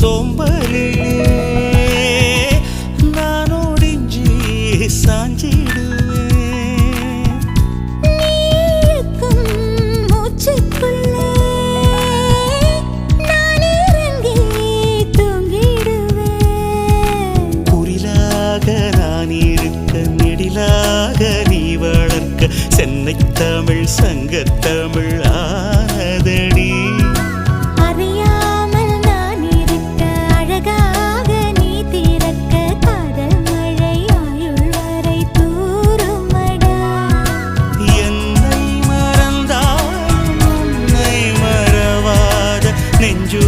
சோம்பலிலே நான் ஒடிஞ்சி சாஞ்சிடுவேன். நீ வளர்க்க சென்னை தமிழ் சங்கத்தமிழ் ஆனதடி. அறியாமல் நான் இருக்க அழகாக நீ திறக்க காதல் மழை ஆயுள் வரை தூருமடா. என்னை மறந்தாலும் உன்னை மறவாத நெஞ்சு